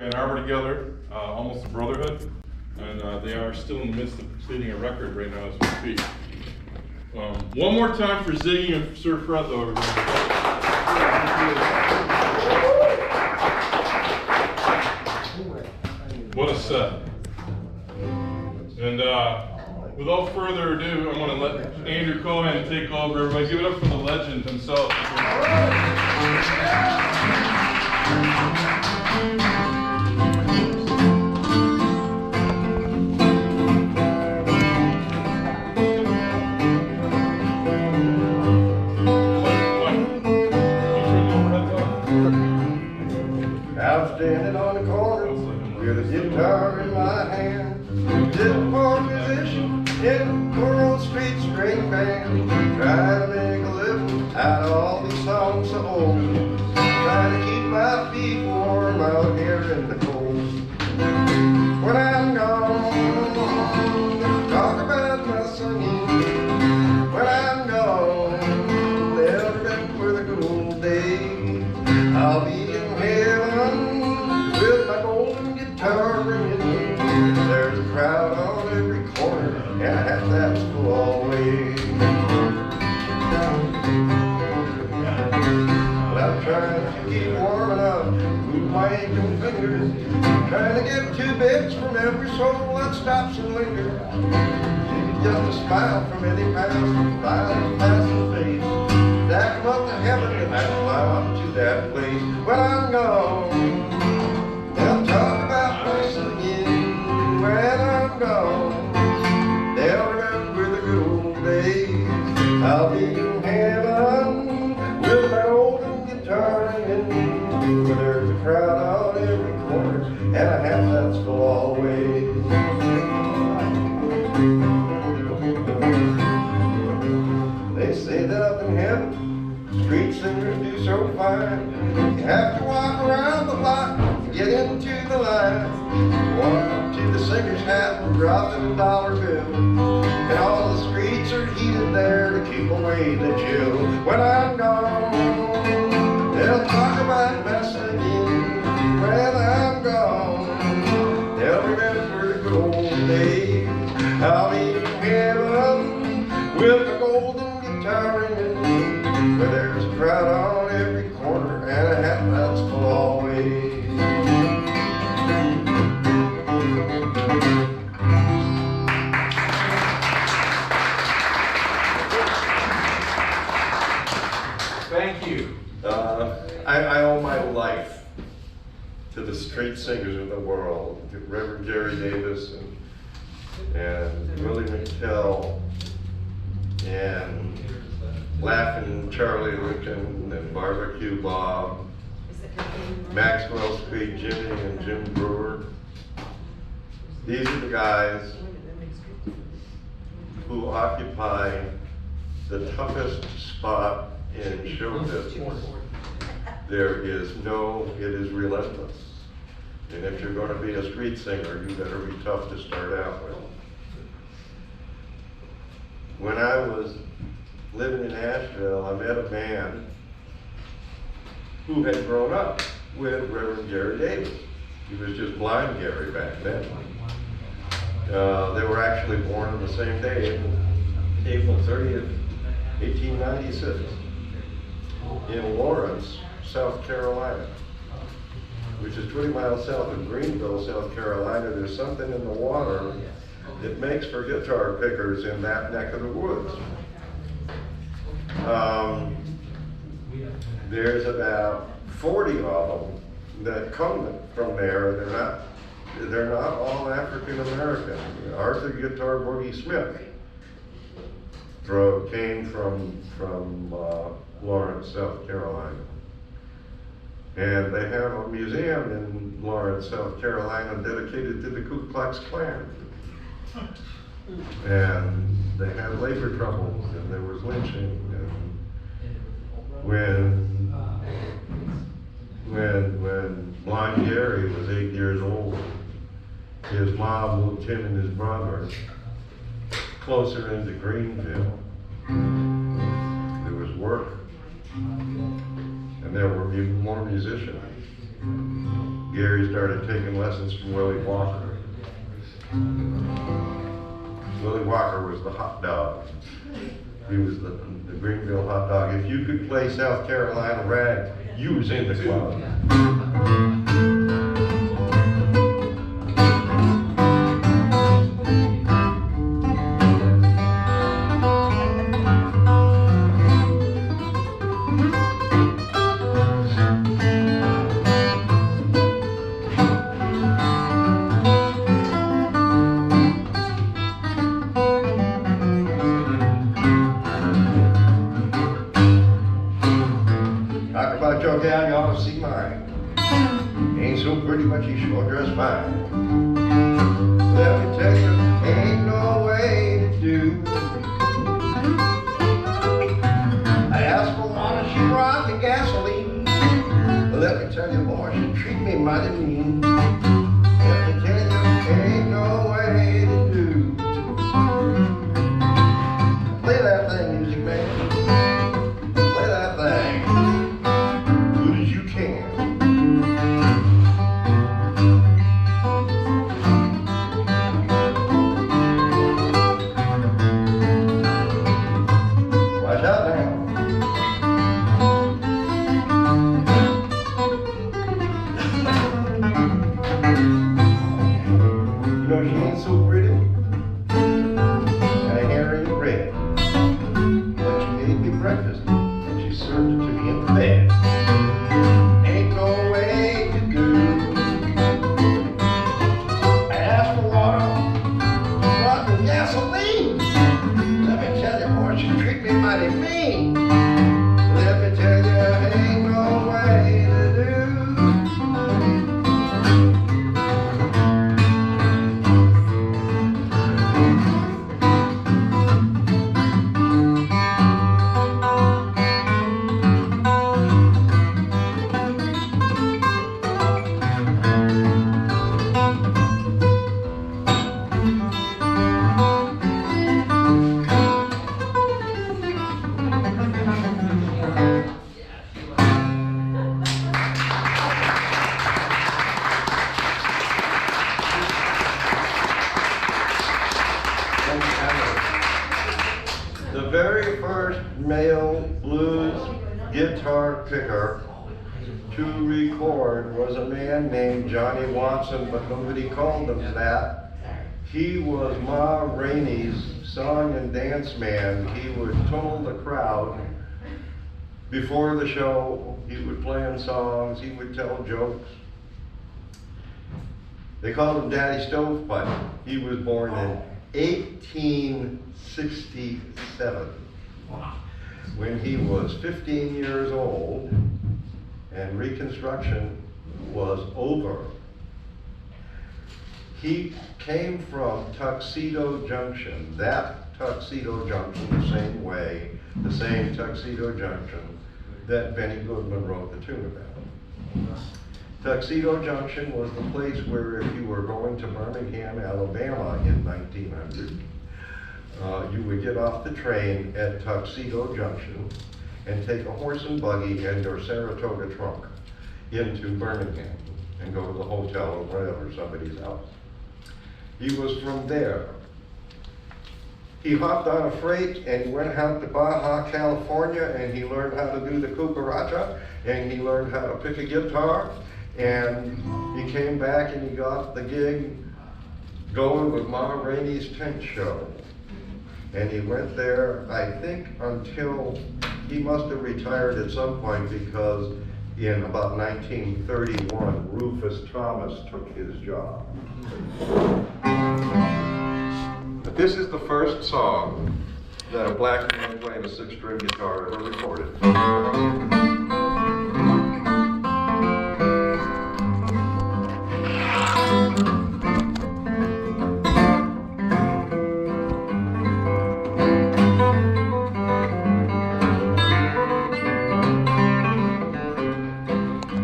Ann Arbor together, almost a brotherhood, and they are still in the midst of completing a record right now as we speak. One more time for Ziggy and Sir Fred, though, everybody. What a set. And without further ado, I'm going to let Andrew Cohen take over. Everybody give it up for the legend himself. I'm standing on the corner with a guitar in my hand, little poor musician in a poor old street string band, trying to make a living out of all these songs so old, trying to keep my feet warm out here in the cold. When I'm gone, talk about my singing. When I'm gone, they'll remember the good old days. I'll be in heaven with my golden guitar ringing. There's a crowd on every corner, and a hat that's full always. Well, I'm trying to keep warm enough, move my aching fingers, trying to get 2 bits from every soul that stops and lingers. Just a smile from any passing face. That come up to heaven and I fly up to that place. When I'm gone, they'll talk about my singing. When I'm gone, they'll remember the good old days. I'll be in heaven with my golden guitar ringing. Where there's a crowd on every corner and a hat that's full always. They say that up in heaven, street singers do so fine. You have to walk around the block to get into the line. Walk up to the singer's hat and drop in a dollar bill. And all the streets are heated there to keep away the chill. When I'm gone, they'll talk about my singing. When I'm gone, they'll remember the good old days. I'll be in heaven with a golden guitar ringing, where there's a crowd on every corner and a hat that's full always. Thank you. I owe my life to the street singers of the world, to Reverend Jerry Davis and Willie McTell and Laughing Charlie Lincoln and Barbecue Bob, Maxwell Street Jimmy and Jim Brewer. These are the guys who occupy the toughest spot in show business. There is it is relentless. And if you're going to be a street singer, you better be tough to start out with. When I was living in Asheville, I met a man who had grown up with Reverend Gary Davis. He was just blind Gary back then. They were actually born on the same day, April 30th, 1896, in Lawrence, South Carolina, which is 20 miles south of Greenville, South Carolina. There's something in the water that makes for guitar pickers in that neck of the woods. There's about 40 of them that come from there. They're not all African American. Arthur Guitar Boogie Smith came from Lawrence, South Carolina. And they have a museum in Lawrence, South Carolina dedicated to the Ku Klux Klan. And they had labor troubles and there was lynching. And when blind Gary was 8 years old, his mom moved him and his brother closer into Greenville. There was work, and there were more musicians. Gary started taking lessons from Willie Walker. Willie Walker was the hot dog. He was the Greenville hot dog. If you could play South Carolina rag, you was in the club. Talk about your gal, you ought to see mine. Ain't so pretty, but she sure dressed fine. Let me tell you, ain't no way to do. I asked for water, she brought the gasoline. Let me tell you, boy, she treat me mighty mean. Let me tell you, ain't no way to do. Play that thing, music man. Play that thing. Good as you can. Watch out now. You know she ain't so pretty. Got hair in red. But she made me breakfast and she served it to me in the bed. Ain't no way to do. I asked for water, brought me gasoline. Let me tell you, boy, she treat me mighty mean. Let me tell you, ain't no way to do. The very first male blues guitar picker to record was a man named Johnny Watson, but nobody called him that. He was Ma Rainey's song and dance man. He would toll the crowd before the show. He would play them songs, he would tell jokes. They called him Daddy Stovepipe. He was born in 1867. When he was 15 years old and Reconstruction was over. He came from Tuxedo Junction, that Tuxedo Junction, the same way, the same Tuxedo Junction that Benny Goodman wrote the tune about. Tuxedo Junction was the place where if you were going to Birmingham, Alabama in 1900, you would get off the train at Tuxedo Junction and take a horse and buggy and your Saratoga trunk into Birmingham and go to the hotel or wherever, somebody's house. He was from there. He hopped on a freight and he went out to Baja, California, and he learned how to do the cucaracha, and he learned how to pick a guitar, and he came back and he got the gig going with Ma Rainey's tent show. And he went there, I think, until he must have retired at some point, because in about 1931, Rufus Thomas took his job. But this is the first song that a black man playing a six-string guitar ever recorded.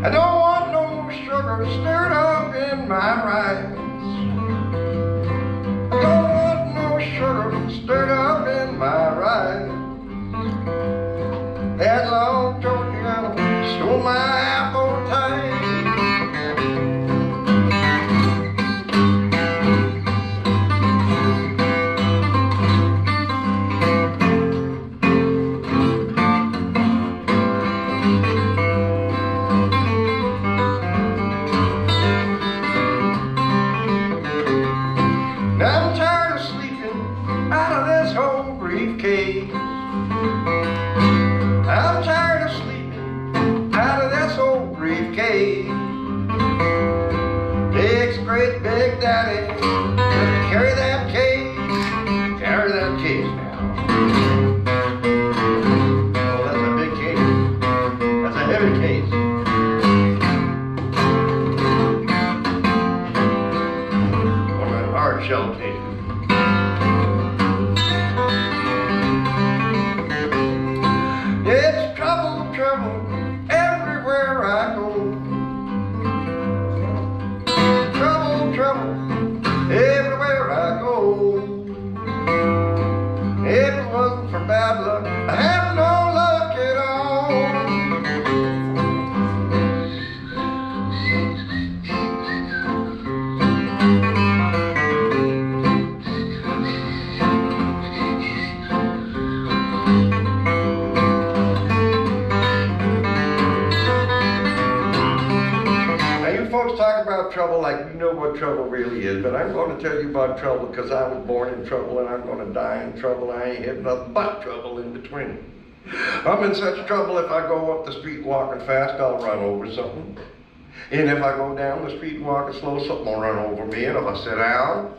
I don't want no sugar stirred up in my rice. I don't want no sugar stirred up in my rice. That long Georgiana stole my appetite. great big daddy, just carry that case, carry that case now. Oh, that's a big case. That's a heavy case. One of them hard shell cases. It's trouble, trouble, everywhere I go. Trouble, trouble, everywhere I go. If it wasn't for bad luck, I have no luck at all. Folks talk about trouble like you know what trouble really is, but I'm going to tell you about trouble because I was born in trouble and I'm going to die in trouble. I ain't had nothing but trouble in between. I'm in such trouble if I go up the street walking fast, I'll run over something. And if I go down the street walking slow, something will run over me. And if I sit down,